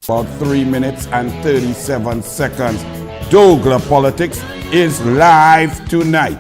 About 3 minutes and 37 seconds. douglAR Politics is live tonight.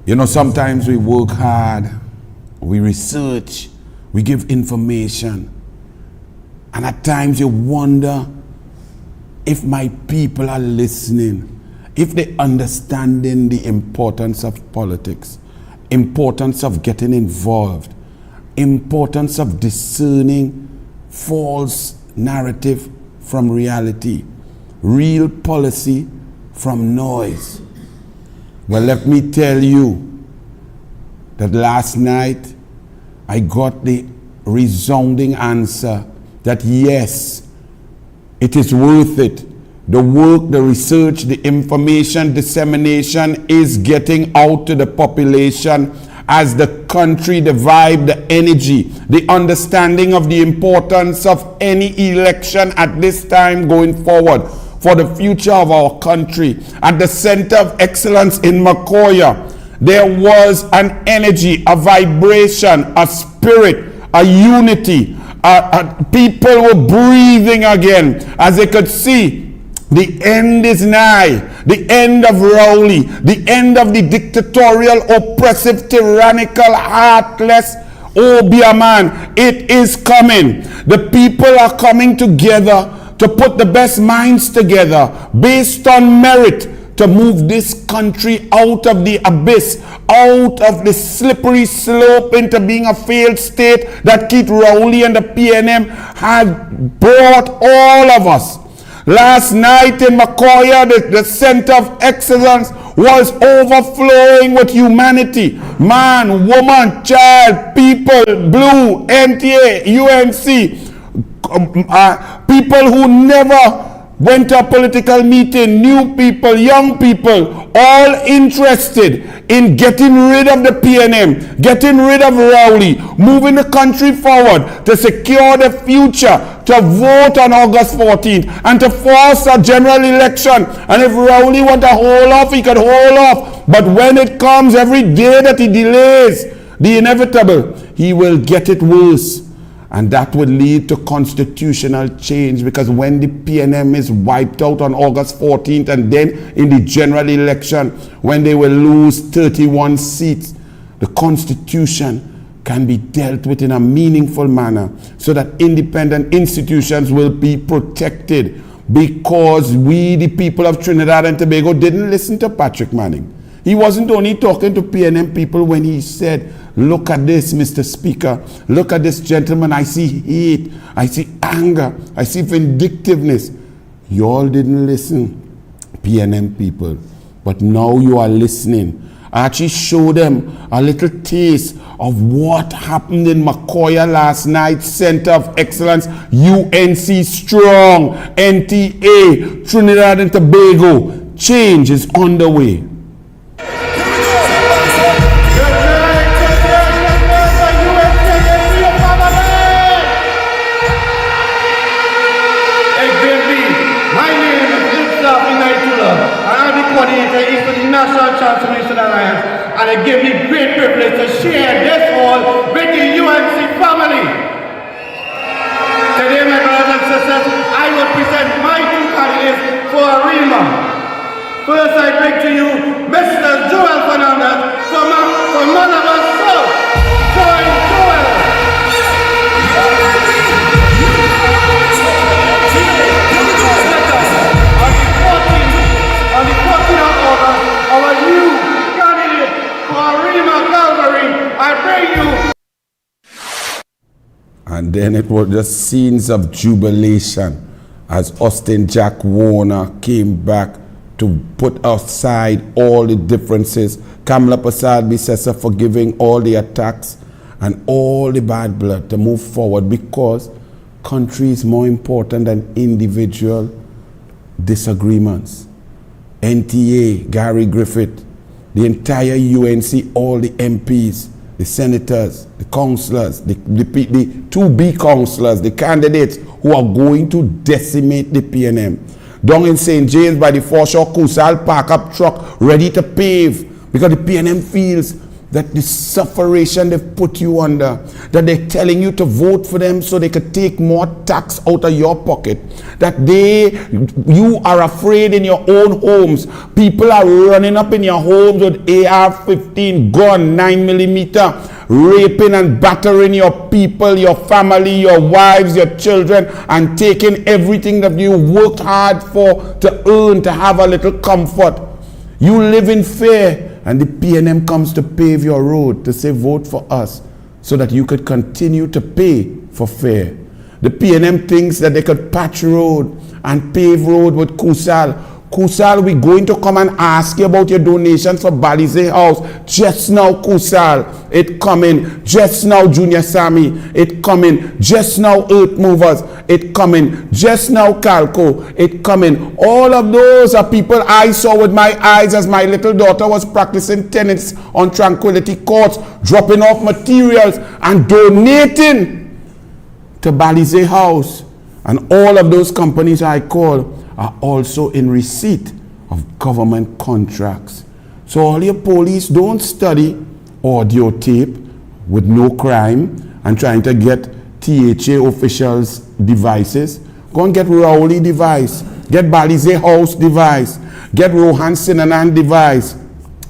You know, sometimes we work hard, we research, we give information, and at times you wonder if my people are listening, if they're understanding the importance of politics, importance of getting involved, importance of discerning false narrative from reality, real policy from noise. Well, let me tell you that last night I got the resounding answer that yes, it is worth it. The work, the research, the information dissemination is getting out to the population as the country, the vibe, the energy, the understanding of the importance of any election at this time going forward for the future of our country. At the Center of Excellence in Macoya, there was an energy, a vibration, a spirit, a unity. People were breathing again as they could see the end is nigh. The end of Rowley, the end of the dictatorial, oppressive, tyrannical, heartless Obeah man. It is coming. The people are coming together to put the best minds together based on merit to move this country out of the abyss, out of the slippery slope into being a failed state that Keith Rowley and the PNM had brought all of us. Last night in Macoya, the Center of Excellence was overflowing with humanity. Man, woman, child, people, Blue, NTA, UNC, people who never went to a political meeting, new people, young people, all interested in getting rid of the PNM, getting rid of Rowley, moving the country forward to secure the future, to vote on August 14th, and to force a general election. And if Rowley want to hold off, he could hold off. But when it comes, every day that he delays the inevitable, he will get it worse. And that would lead to constitutional change, because when the PNM is wiped out on August 14th and then in the general election, when they will lose 31 seats, the Constitution can be dealt with in a meaningful manner so that independent institutions will be protected, because we, the people of Trinidad and Tobago, didn't listen to Patrick Manning. He wasn't only talking to PNM people when he said, look at this, Mr. Speaker. Look at this gentleman. I see hate. I see anger. I see vindictiveness. You all didn't listen, PNM people. But now you are listening. I actually showed them a little taste of what happened in Macoya last night. Center of Excellence, UNC strong, NTA, Trinidad and Tobago. Change is on the way. And it gives me great privilege to share this hall with the UNC family. Today, my brothers and sisters, I will present my two candidates for AREMA. First, I bring to you Mr. Joel Fernandez from Manama South. Joel. On the 14th of August, our new candidate for AREMA Calvary, I bring you. And then it was just scenes of jubilation as Austin Jack Warner came back to put aside all the differences. Kamala Persad-Bissessar forgiving all the attacks and all the bad blood to move forward, because country is more important than individual disagreements. NTA, Gary Griffith, the entire UNC, all the MPs, the senators, the councillors, the to-be councillors, the candidates who are going to decimate the PNM. Down in St. James by the foreshore, Kusal park up truck ready to pave, because the PNM feels that the sufferation they've put you under, that they're telling you to vote for them so they could take more tax out of your pocket, that you are afraid in your own homes. People are running up in your homes with AR-15 gun, 9mm, raping and battering your people, your family, your wives, your children, and taking everything that you worked hard for to earn, to have a little comfort. You live in fear. And the PNM comes to pave your road, to say vote for us, so that you could continue to pay for fare. The PNM thinks that they could patch road and pave road with Kusal. Kusal, we're going to come and ask you about your donations for Balize House. Just now, Kusal, it coming. Just now, Junior Sammy, it coming. Just now, Earth Movers, it coming. Just now, Calco, it coming. All of those are people I saw with my eyes as my little daughter was practicing tennis on Tranquility Courts, dropping off materials and donating to Balize House. And all of those companies I call are also in receipt of government contracts. So all your police don't study audio tape with no crime and trying to get THA officials' devices. Go and get Rowley device, get Balize House device, get Rohan Sinanan device,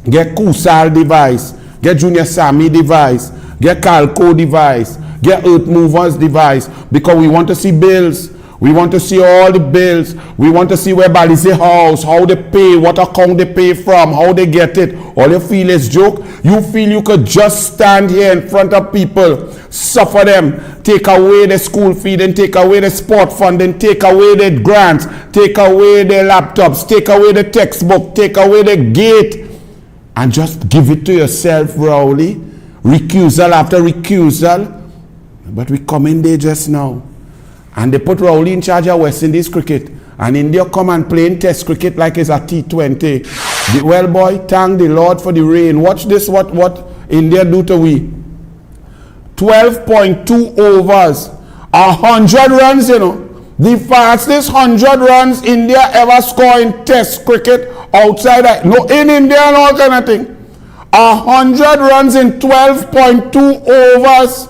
get Kusal device, get Junior Sammy device, get Calco device, get Earth Movers device, because we want to see bills. We want to see all the bills. We want to see where Balize House, how they pay, what account they pay from, how they get it. All you feel is joke. You feel you could just stand here in front of people, suffer them, take away the school feeding, take away the sport funding, take away the grants, take away the laptops, take away the textbook, take away the gate, and just give it to yourself, Rowley. Recusal after recusal. But we come in there just now, and they put Rowley in charge of West Indies cricket. And India come and play in test cricket like it's a T20. Well, boy, thank the Lord for the rain. Watch this, what India do to we. 12.2 overs. 100 runs, you know. The fastest 100 runs India ever score in test cricket outside. No, in India and all kind of thing. 100 runs in 12.2 overs.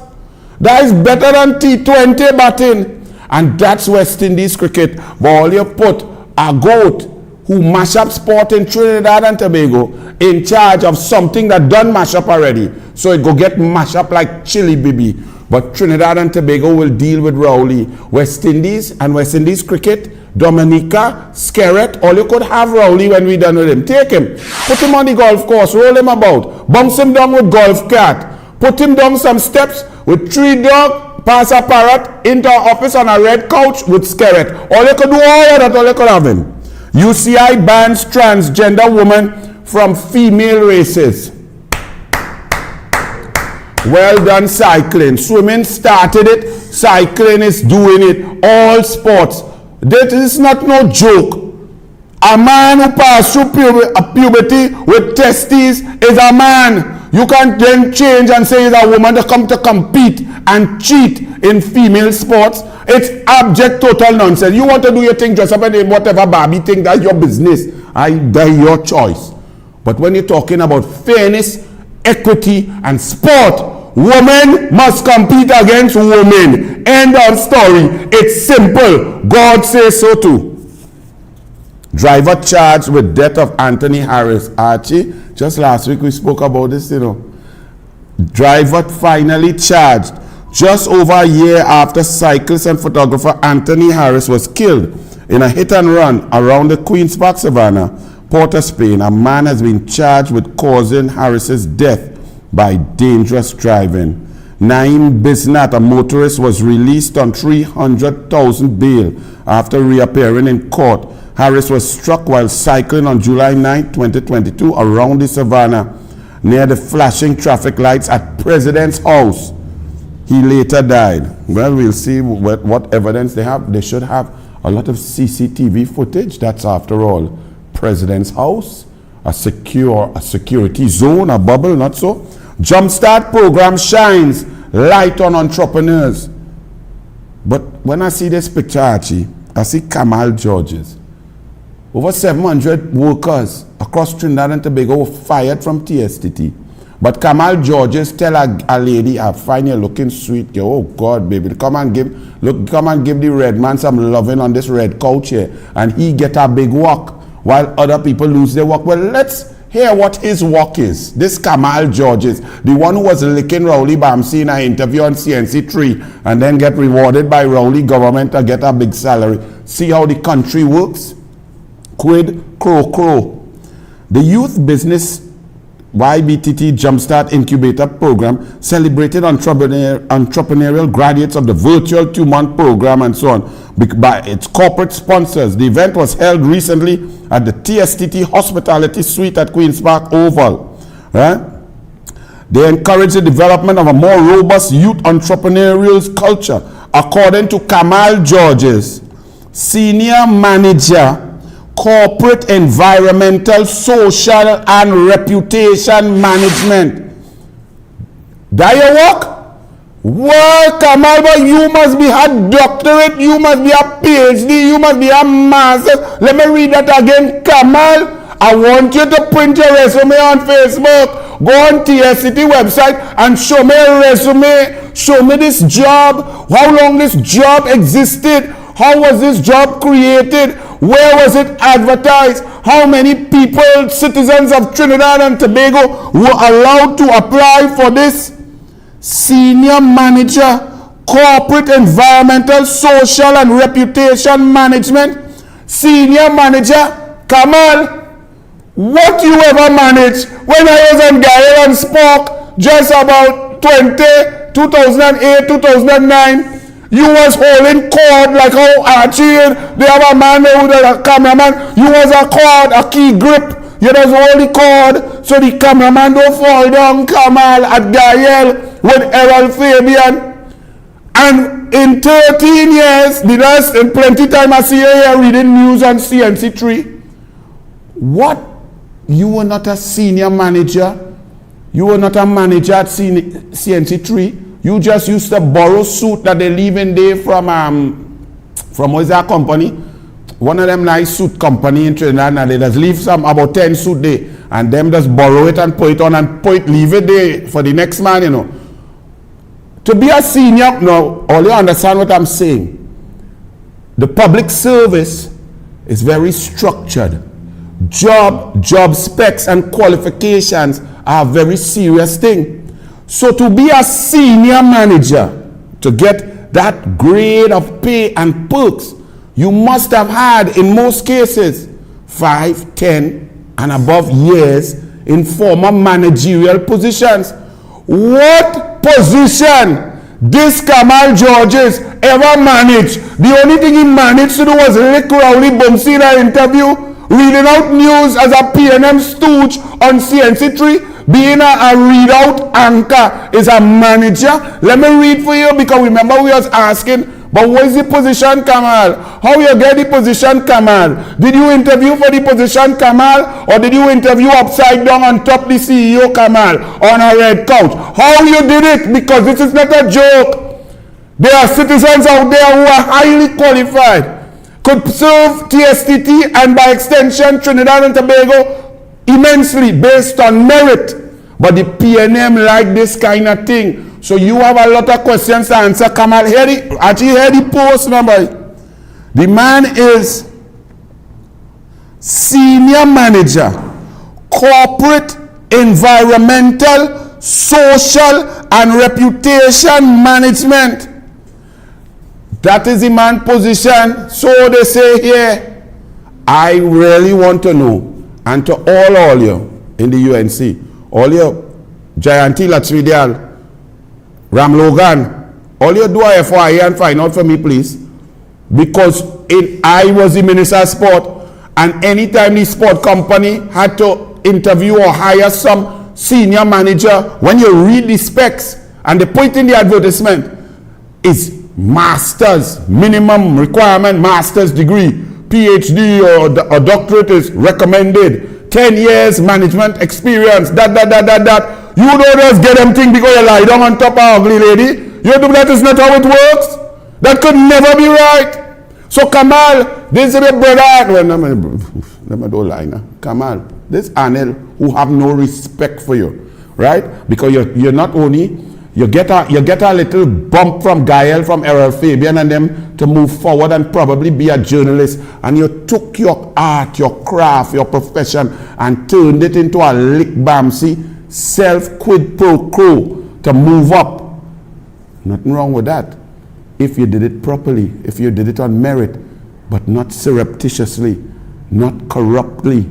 That is better than T20 batting. And that's West Indies cricket. But all you put a goat who mash up sport in Trinidad and Tobago in charge of something that done mash up already. So it go get mash up like chili baby. But Trinidad and Tobago will deal with Rowley. West Indies and West Indies cricket, Dominica, Skerrett, all you could have Rowley when we done with him. Take him, put him on the golf course, roll him about, bounce him down with golf cart, put him down some steps with 3 dog, pass a parrot into our office on a red couch with Skerrett. All you could do all of that, all you could have him. UCI bans transgender woman from female races. Well done, cycling. Swimming started it, cycling is doing it. All sports. This is not no joke. A man who passed through puberty with testes is a man. You can't then change and say he's a woman to come to compete and cheat in female sports. It's abject total nonsense. You want to do your thing, dress up in whatever Barbie thing, that's your business. That's your choice. But when you're talking about fairness, equity, and sport, women must compete against women. End of story. It's simple. God says so too. Driver charged with death of Anthony Harris. Archie, just last week we spoke about this, Driver finally charged just over a year after cyclist and photographer Anthony Harris was killed in a hit and run around the Queen's Park Savannah, Port of Spain. A man has been charged with causing Harris's death by dangerous driving. Naeem Bisnat, a motorist, was released on $300,000 bail after reappearing in court. Harris was struck while cycling on July 9, 2022 around the Savannah near the flashing traffic lights at President's House. He later died. Well, we'll see what evidence they have. They should have a lot of CCTV footage. That's, after all, President's House, a security zone, a bubble, not so. Jumpstart program shines light on entrepreneurs. But when I see this picture, Archie, I see Kamal Georges. Over 700 workers across Trinidad and Tobago were fired from TSTT. But Kamal Georges tell a lady, I find you looking sweet. Oh God, baby, come and give the red man some loving on this red couch here. And he get a big walk while other people lose their walk. Well, let's hear what his walk is. This Kamal Georges, the one who was licking Rowley Bamsi in an interview on CNC3 and then get rewarded by Rowley government to get a big salary. See how the country works? Quid pro quo. The Youth Business YBTT Jumpstart Incubator Program celebrated entrepreneurial graduates of the virtual 2-month program and so on by its corporate sponsors. The event was held recently at the TSTT Hospitality Suite at Queen's Park Oval. They encourage the development of a more robust youth entrepreneurial culture, according to Kamal Georges, Senior Manager, Corporate Environmental, Social and Reputation Management. That your work? Well, Kamal, but you must be a doctorate, you must be a PhD, you must be a master. Let me read that again. Kamal, I want you to print your resume on Facebook. Go on TSCT website and show me a resume. Show me this job, how long this job existed, how was this job created, where was it advertised, how many people, citizens of Trinidad and Tobago, were allowed to apply for this. Senior Manager, Corporate Environmental, Social and Reputation Management. Senior Manager, Kamal, what you ever managed? When I was on Gael and Spock, just about 2008, 2009, you was holding cord like how Archie, they have a man with a cameraman. You was a cord, a key grip. You just hold the cord so the cameraman don't fall down. Kamal at Gael with Errol Fabian. And in 13 years, the rest, in plenty time I see you here reading news on CNC3. What? You were not a senior manager? You were not a manager at CNC3? You just used to borrow suit that they leave in there from what's that company? One of them nice suit company in Trinidad, and they just leave some about 10 suit there, and them just borrow it and put it on and leave it there for the next man, To be a senior, now, all you understand what I'm saying. The public service is very structured. Job specs and qualifications are a very serious thing. So to be a senior manager, to get that grade of pay and perks, you must have had, in most cases, 5, 10, and above years in former managerial positions. What position this Kamal Georges ever managed? The only thing he managed to do was lick Rowley Bumsey in an interview. reading out news as a PNM stooge on CNC3, being a readout anchor is a manager. Let me read for you, because remember we was asking, but what is the position, Kamal? How you get the position, Kamal? Did you interview for the position, Kamal? Or did you interview upside down on top the CEO, Kamal, on a red couch? How you did it? Because this is not a joke. There are citizens out there who are highly qualified, could serve TSTT and by extension Trinidad and Tobago immensely based on merit. But the PNM like this kind of thing. So you have a lot of questions to answer. Kamal, hear the post number. The man is Senior Manager, Corporate, Environmental, Social and Reputation Management. That is the man position. So they say here, I really want to know, and to all you in the UNC, all you Jayanti Latsvidyal, Ram Logan, all you do a FYI and find out for me, please. Because I was the Minister of Sport, and anytime the sport company had to interview or hire some senior manager, when you read the specs and they put in the advertisement, is master's, minimum requirement, master's degree, PhD or doctorate is recommended, 10 years management experience, that. You don't just get them thing because you lie down on top of ugly lady. You do that is not how it works. That could never be right. So Kamal, this is a brother, well, let me don't lie now. Kamal, this Anil who have no respect for you, right? Because you're not only, you get a little bump from Gael, from Errol Fabian and them to move forward and probably be a journalist, and you took your art, your craft, your profession and turned it into a lick bamsy, self quid pro quo to move up. Nothing wrong with that. If you did it properly, if you did it on merit, but not surreptitiously, not corruptly,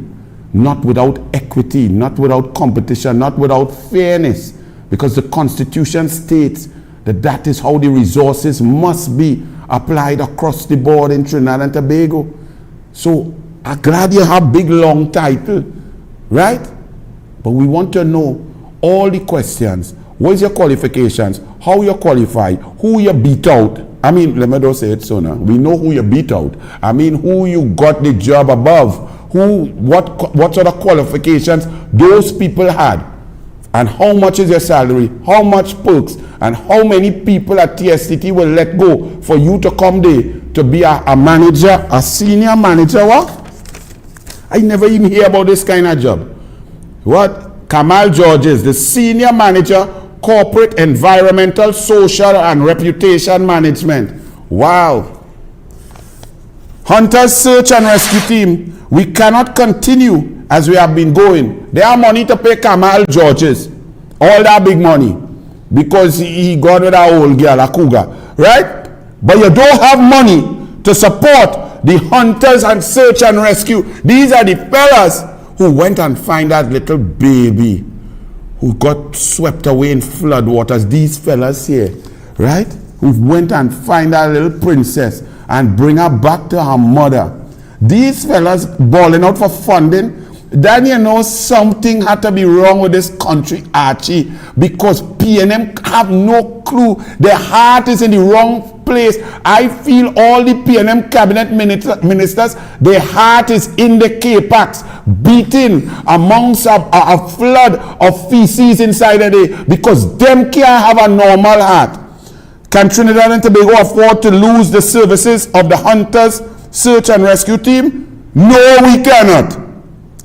not without equity, not without competition, not without fairness. Because the Constitution states that that is how the resources must be applied across the board in Trinidad and Tobago. So I'm glad you have big long title, right? But we want to know all the questions. What is your qualifications? How you qualify? Who you beat out? I mean, let me just say it so now. We know who you beat out. I mean, who you got the job above. What sort of qualifications those people had. And how much is your salary? How much perks? And how many people at TSTT will let go for you to come there to be a manager, a senior manager? What? I never even hear about this kind of job. What? Kamal Georges, the senior manager, corporate, environmental, social and reputation management. Wow. Hunters Search and Rescue Team, we cannot continue as we have been going. They have money to pay Kamal Georges, all that big money, because he got with that old girl, a cougar, right? But you don't have money to support the Hunters and Search and Rescue. These are the fellas who went and find that little baby who got swept away in flood waters. These fellas here, right? Who went and find that little princess and bring her back to her mother. These fellas balling out for funding. Then you know something had to be wrong with this country, Archie, because PNM have no clue. Their heart is in the wrong place. I feel all the PNM cabinet ministers, their heart is in the K-Pax, beating amongst a flood of feces inside of there, because them can't have a normal heart. Can Trinidad and Tobago afford to lose the services of the Hunters Search and Rescue Team? No, we cannot.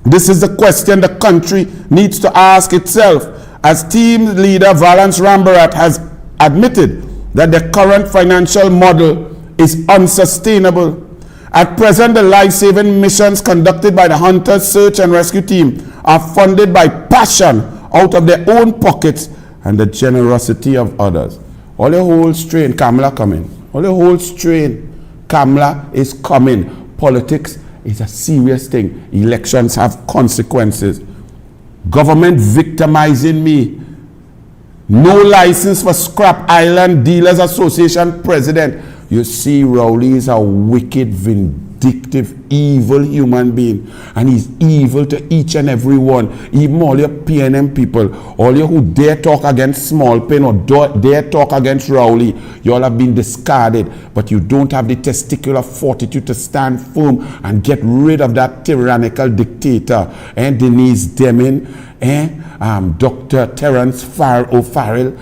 This is the question the country needs to ask itself, as team leader Valence Rambarat has admitted that the current financial model is unsustainable. At present, the life-saving missions conducted by the Hunters Search and Rescue Team are funded by passion out of their own pockets and the generosity of others. All your whole strain, Kamala coming. All your whole strain, Kamala is coming. Politics is a serious thing. Elections have consequences. Government victimizing me. No license for Scrap Island Dealers Association president. You see, Rowley is a wicked, vindictive vindictive, evil human being. And he's evil to each and every one. Even all your PNM people, all you who dare talk against Small Pen or dare talk against Rowley, you all have been discarded. But you don't have the testicular fortitude to stand firm and get rid of that tyrannical dictator. And Denise Deming, Dr. Terence O'Farrell,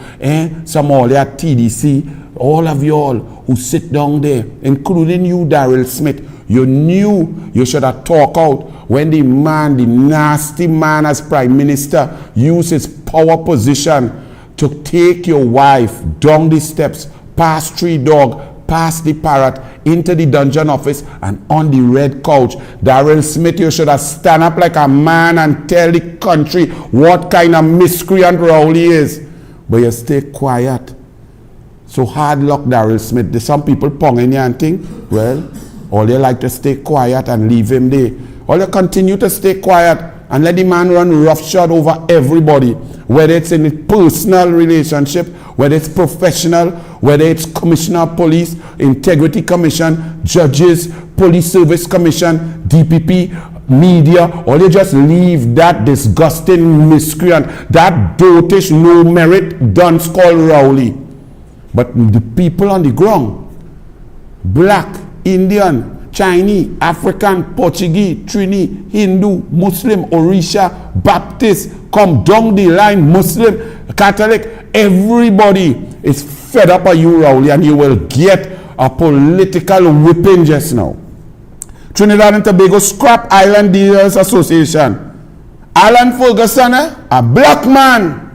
some all at TDC, all of you all who sit down there, including you, Daryl Smith, you knew you should have talked out when the man, the nasty man as Prime Minister, used his power position to take your wife down the steps, past Three Dog, past the Parrot, into the dungeon office and on the red couch. Daryl Smith, you should have stand up like a man and tell the country what kind of miscreant Rowley is. But you stay quiet. So hard luck, Daryl Smith. There's some people ponging you and think, well, all you like to stay quiet and leave him there. All you continue to stay quiet and let the man run roughshod over everybody, whether it's in a personal relationship, whether it's professional, whether it's Commissioner of Police, Integrity Commission, Judges, Police Service Commission, DPP, media, or you just leave that disgusting miscreant, that dotish, no merit dunce called Rowley. But the people on the ground, black, Indian, Chinese, African, Portuguese, Trini, Hindu, Muslim, Orisha, Baptist, come down the line, Muslim, Catholic, everybody is fed up of you, Rowley, and you will get a political whipping just now. Trinidad and Tobago Scrap Island Dealers Association. Alan Ferguson, a black man,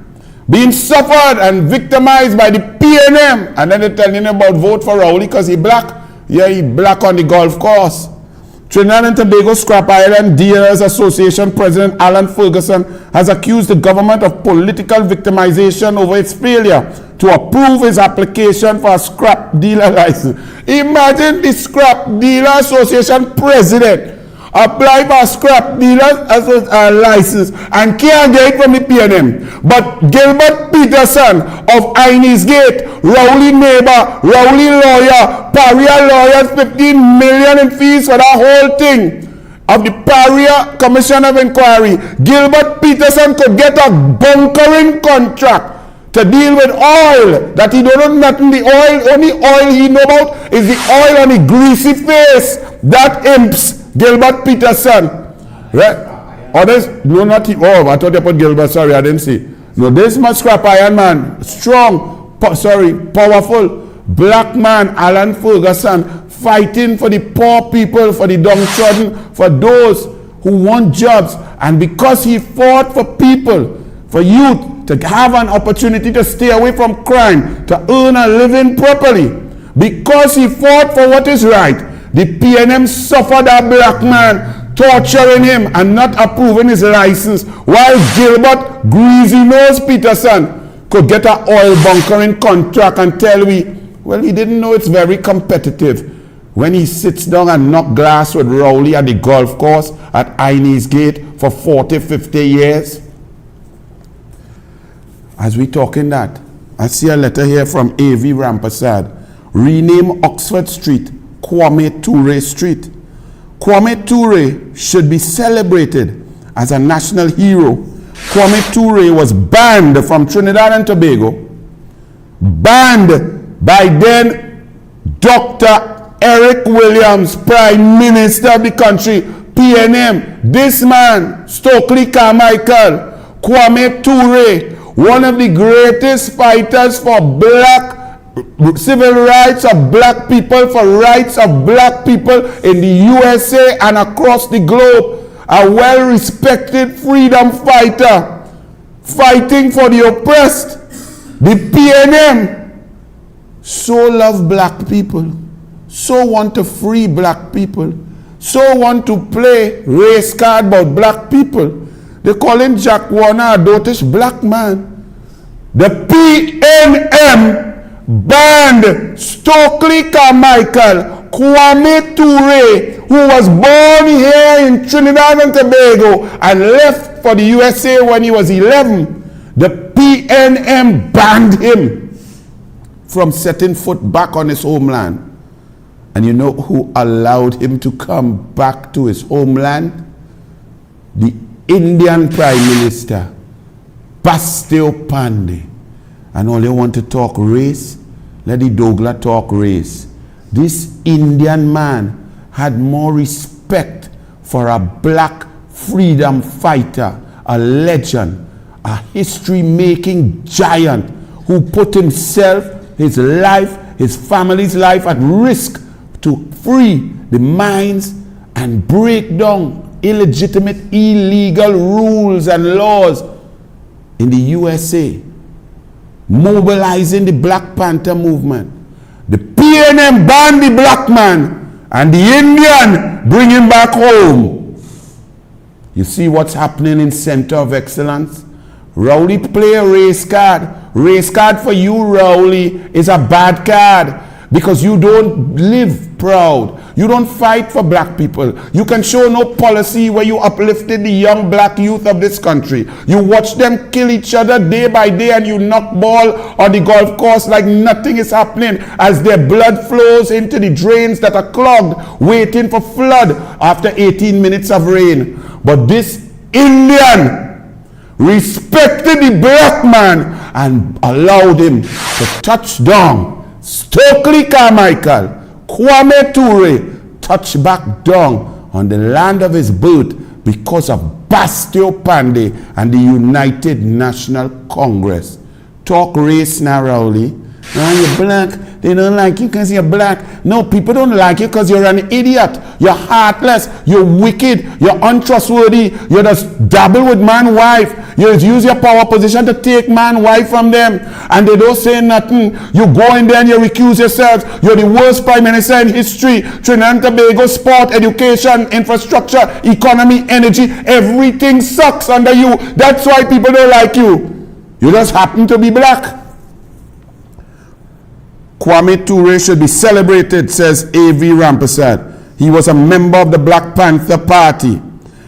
being suffered and victimized by the PNM, and then they're telling him about vote for Rowley because he black. Yeah, he black on the golf course. Trinidad and Tobago Scrap Island Dealers Association President Alan Ferguson has accused the government of political victimization over its failure to approve his application for a scrap dealer license. Imagine the Scrap Dealer Association president apply for a scrap dealer license and can't get it from the PNM. But Gilbert Peterson of Inez Gate, Rowley neighbor, Rowley lawyer, Paria lawyers, 15 million in fees for that whole thing of the Paria Commission of Inquiry. Gilbert Peterson could get a bunkering contract to deal with oil that he don't know nothing. The oil, only oil he know about is the oil on the greasy face that imps Gilbert Peterson, right? Others, no, not he. Oh, I thought you put Gilbert. Sorry, I didn't see. No, this much scrap iron man, strong, powerful, black man, Alan Ferguson, fighting for the poor people, for the downtrodden, for those who want jobs. And because he fought for people, for youth to have an opportunity to stay away from crime, to earn a living properly, because he fought for what is right, the PNM suffered a black man, torturing him and not approving his license, while Gilbert Greasy Nose Peterson could get an oil bunkering contract and tell we, well, he didn't know it's very competitive when he sits down and knock glass with Rowley at the golf course at Inez Gate for 40, 50 years. As we talking that, I see a letter here from A.V. Rampasad. Rename Oxford Street Kwame Toure Street. Kwame Toure should be celebrated as a national hero. Kwame Toure was banned from Trinidad and Tobago, banned by then Dr. Eric Williams, Prime Minister of the country, PNM. This man, Stokely Carmichael, Kwame Toure, one of the greatest fighters for black civil rights of black people, for rights of black people in the USA and across the globe, a well-respected freedom fighter, fighting for the oppressed. The PNM so love black people, so want to free black people, so want to play race card about black people. They call him Jack Warner a dotish black man. The PNM banned Stokely Carmichael, Kwame Toure, who was born here in Trinidad and Tobago and left for the USA when he was 11. The PNM banned him from setting foot back on his homeland. And you know who allowed him to come back to his homeland? The Indian Prime Minister, Bastio Pandey. And all they want to talk race, let the douglAR talk race. This Indian man had more respect for a black freedom fighter, a legend, a history-making giant who put himself, his life, his family's life at risk to free the minds and break down illegitimate, illegal rules and laws in the USA, mobilizing the Black Panther movement. The PNM banned the black man and the Indian bring him back home. You see what's happening in Center of Excellence? Rowley play a race card. Race card for you, Rowley, is a bad card because you don't live proud. You don't fight for black people. You can show no policy where you uplifted the young black youth of this country. You watch them kill each other day by day and you knock ball on the golf course like nothing is happening as their blood flows into the drains that are clogged, waiting for flood after 18 minutes of rain. But this Indian respected the black man and allowed him to touch down. Stokely Carmichael, Kwame Toure touched back down on the land of his birth because of Bastio Pandey and the United National Congress. Talk race now, Rowley. Now you're black. They don't like you because you're black. No, people don't like you because you're an idiot. You're heartless. You're wicked. You're untrustworthy. You just dabble with man wife. You use your power position to take man wife from them. And they don't say nothing. You go in there and you recuse yourselves. You're the worst prime minister in history. Trinidad and Tobago, sport, education, infrastructure, economy, energy. Everything sucks under you. That's why people don't like you. You just happen to be black. Kwame Toure should be celebrated, says A.V. Rampersad. He was a member of the Black Panther Party.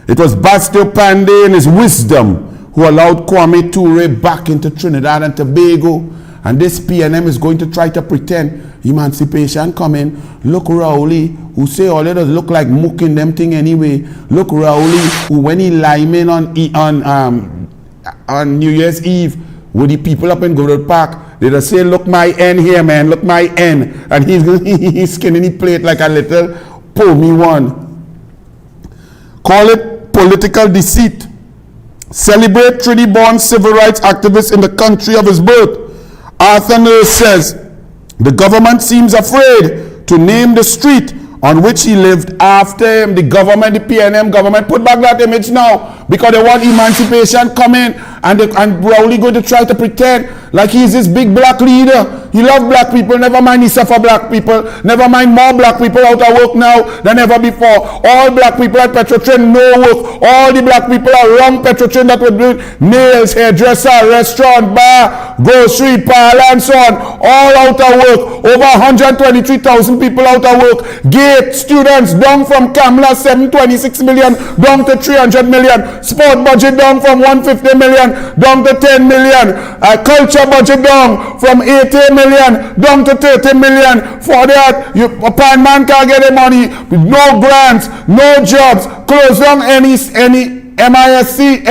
It was Bastio Pandey and his wisdom who allowed Kwame Toure back into Trinidad and Tobago. And this PNM is going to try to pretend emancipation coming. Look Rowley, who say all it does look like mook in them thing anyway. Look Rowley, who when he liming on New Year's Eve with the people up in Goodwood Park, they just say, look my N here, man, look my N. And he's skinning the plate like a little pommy one. Call it political deceit. Celebrate Trinity-born civil rights activists in the country of his birth. Arthur Nurse says, the government seems afraid to name the street on which he lived after him. The government, the PNM government, put back that image now because they want emancipation coming and Rowley going to try to pretend like he's this big black leader. He loves black people, never mind he suffer black people, never mind more black people out of work now than ever before. All black people at Petrotrin no work. All the black people around Petrotrin that would do nails, hairdresser, restaurant, bar, grocery, parlor and so on, all out of work. Over 123,000 people out of work. Gate students down from Kamla 726 million down to 300 million. Sport budget down from 150 million down to 10 million. Culture budget down from 80 million down to 30 million. For that, a pan man can't get the money. No grants, no jobs. Close down any MIC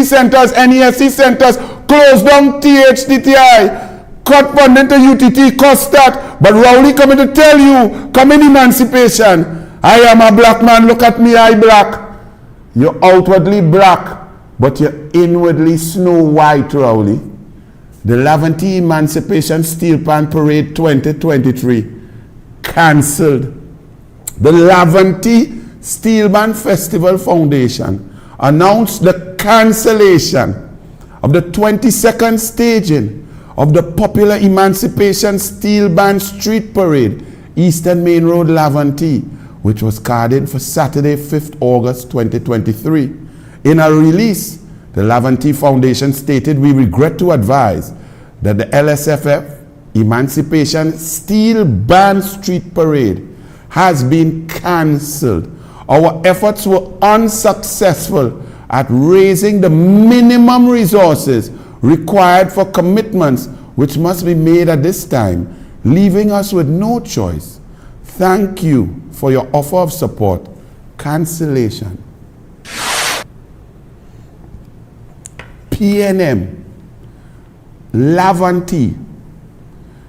centers, NESC centers. Close down THDTI. Cut funding to UTT, cost that. But Rowley coming to tell you, come in emancipation. I am a black man, look at me, I black. You're outwardly black, but you're inwardly snow white, Rowley. The Laventille Emancipation Steel Pan Parade 2023 cancelled. The Laventille Steel Band Festival Foundation announced the cancellation of the 22nd staging of the popular Emancipation Steel Band Street Parade, Eastern Main Road, Laventille, which was carded for Saturday, 5th August 2023. In a release, the Laventille Foundation stated, we regret to advise that the LSFF Emancipation Steel Band Street Parade has been cancelled. Our efforts were unsuccessful at raising the minimum resources required for commitments which must be made at this time, leaving us with no choice. Thank you for your offer of support. Cancellation. PNM. Lavanti.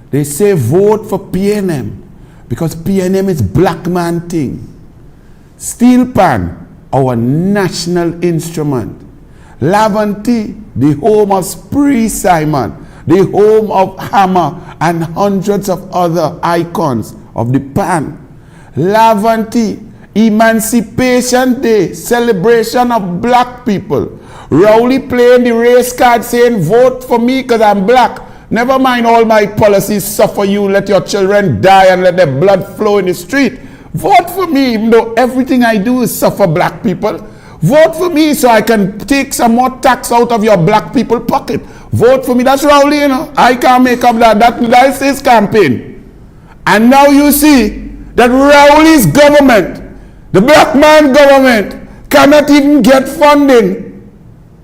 They say vote for PNM because PNM is black man thing. Steel Pan, our national instrument. Lavanti, the home of Spree Simon, the home of Hammer and hundreds of other icons of the pan. Lavanti, Emancipation Day, celebration of black people. Rowley playing the race card saying vote for me because I'm black. Never mind all my policies suffer you, let your children die and let their blood flow in the street. Vote for me even though everything I do is suffer black people. Vote for me so I can take some more tax out of your black people pocket. Vote for me. That's Rowley, you know. I can't make up that. That's his campaign. And now you see that Rowley's government, the black man government, cannot even get funding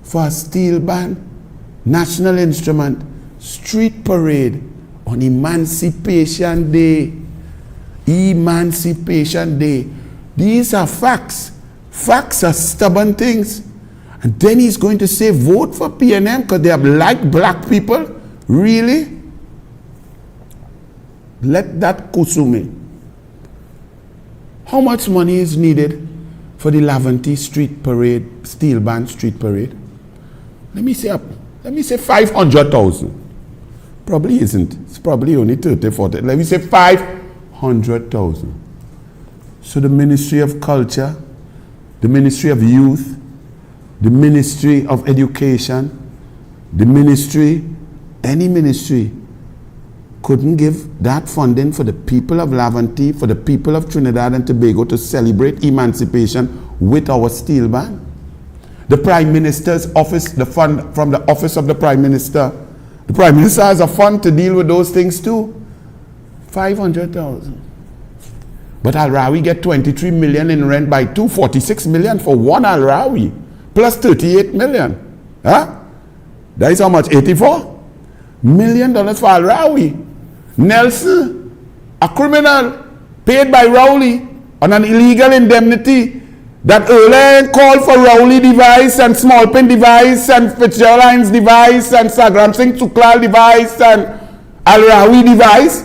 for a steel band, national instrument, street parade on Emancipation Day. Emancipation Day. These are facts. Facts are stubborn things. And then he's going to say vote for PNM because they have liked black people? Really? Let that kusumi. How much money is needed for the Lavanti Street Parade, Steel Band Street Parade? Let me say 500,000. Probably isn't. It's probably only 30, 40. Let me say 500,000. So the Ministry of Culture, the Ministry of Youth, the Ministry of Education, the ministry, any ministry couldn't give that funding for the people of Lavanti, for the people of Trinidad and Tobago to celebrate emancipation with our steel band. The Prime Minister's office, the fund from the office of the Prime Minister has a fund to deal with those things too. 500,000. But Al Rawi get 23 million in rent by 246 million for one Al Rawi, plus 38 million. Huh? That is how much? $84 million for Al Rawi. Nelson, a criminal, paid by Rowley on an illegal indemnity that earlier called for Rowley device and Small Pin device and Fitzgerald's device and Sagram Singh Tuklal device and Al Rawi device.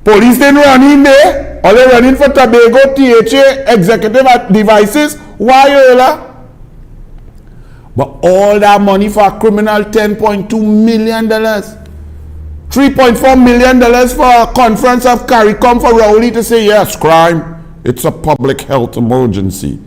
Police didn't run in there, or they running for Tobago THA executive devices. Why earlier? But all that money for a criminal, $10.2 million. $3.4 million for a conference of CARICOM for Rowley to say, yes, crime, it's a public health emergency.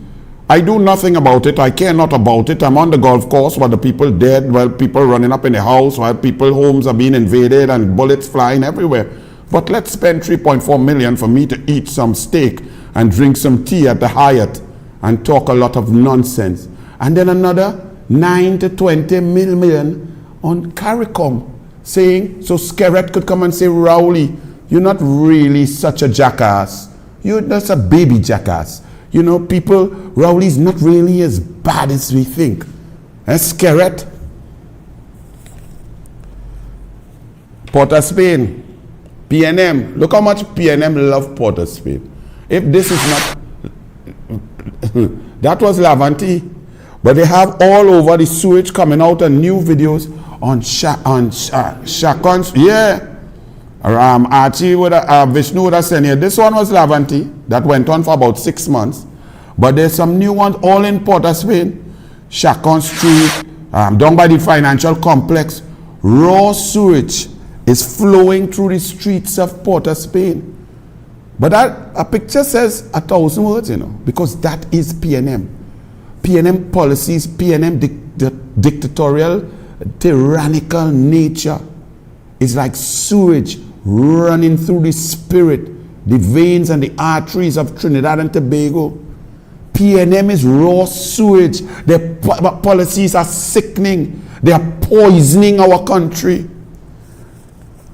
I do nothing about it. I care not about it. I'm on the golf course while the people dead, while people running up in the house, while people homes are being invaded and bullets flying everywhere. But let's spend $3.4 million for me to eat some steak and drink some tea at the Hyatt and talk a lot of nonsense. And then another 9 to 20 million on CARICOM saying, so Skerrit could come and say, Rowley, you're not really such a jackass. You're just a baby jackass. You know, people, Rowley's not really as bad as we think. And Skerrit, Port of Spain, PNM. Look how much PNM love Port of Spain. If this is not, that was Lavanti. But they have all over the sewage coming out and new videos on Shakons. Yeah. Archie would Vishnu would have sent here. This one was Lavanti. That went on for about 6 months. But there's some new ones all in Port of Spain. Shakon Street, down by the financial complex. Raw sewage is flowing through the streets of Port of Spain. But that a picture says 1,000 words, you know, because that is PNM. PNM policies, PNM dictatorial, tyrannical nature is like sewage running through the spirit, the veins and the arteries of Trinidad and Tobago. PNM is raw sewage. Their policies are sickening. They are poisoning our country.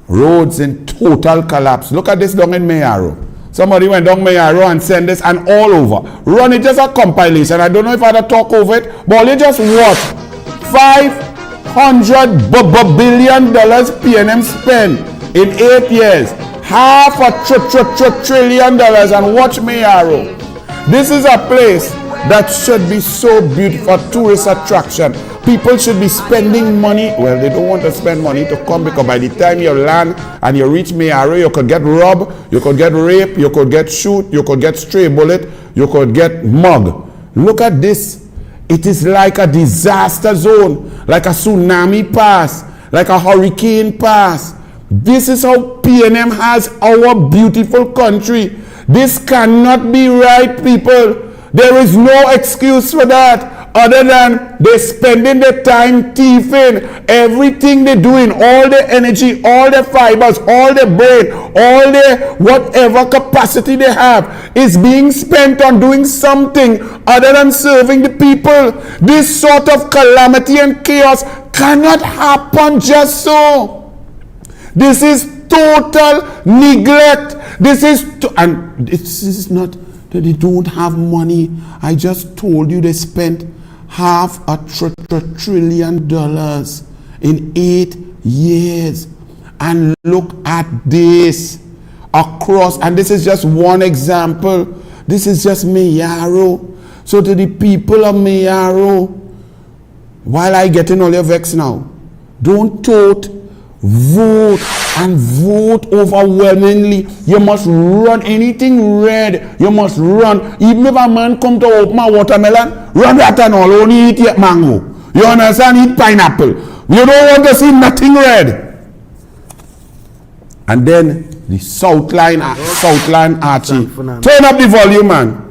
Roads in total collapse. Look at this down in Mayaro. Somebody went down Mayaro and sent this and all over. Run it, just a compilation. I don't know if I had to talk over it, but only just what? $500 billion PNM spent in 8 years. half a trillion dollars. And watch Mayaro. This is a place that should be so beautiful, tourist attraction. People should be spending money. Well, they don't want to spend money to come, because by the time you land and you reach Mayaro, you could get robbed, you could get raped, you could get shoot, you could get stray bullet, you could get mugged. Look at this. It is like a disaster zone, like a tsunami pass, like a hurricane pass. This is how PNM has our beautiful country. This cannot be right, people. There is no excuse for that, other than they're spending their time thieving. Everything they're doing, all the energy, all the fibers, all the brain, all the whatever capacity they have is being spent on doing something other than serving the people. This sort of calamity and chaos cannot happen just so. This is total neglect. This is not that they don't have money. I just told you they spent half a trillion dollars in 8 years. And look at this across, and this is just one example. This is just Mayaro. So to the people of Mayaro, while I getting all your vex now, don't tote, vote, and vote overwhelmingly. You must run. Anything red, you must run. Even if a man come to open a watermelon, run that and all. Only eat yet mango. You understand? Eat pineapple. You don't want to see nothing red. And then the Southline Archie. Turn up the volume, man.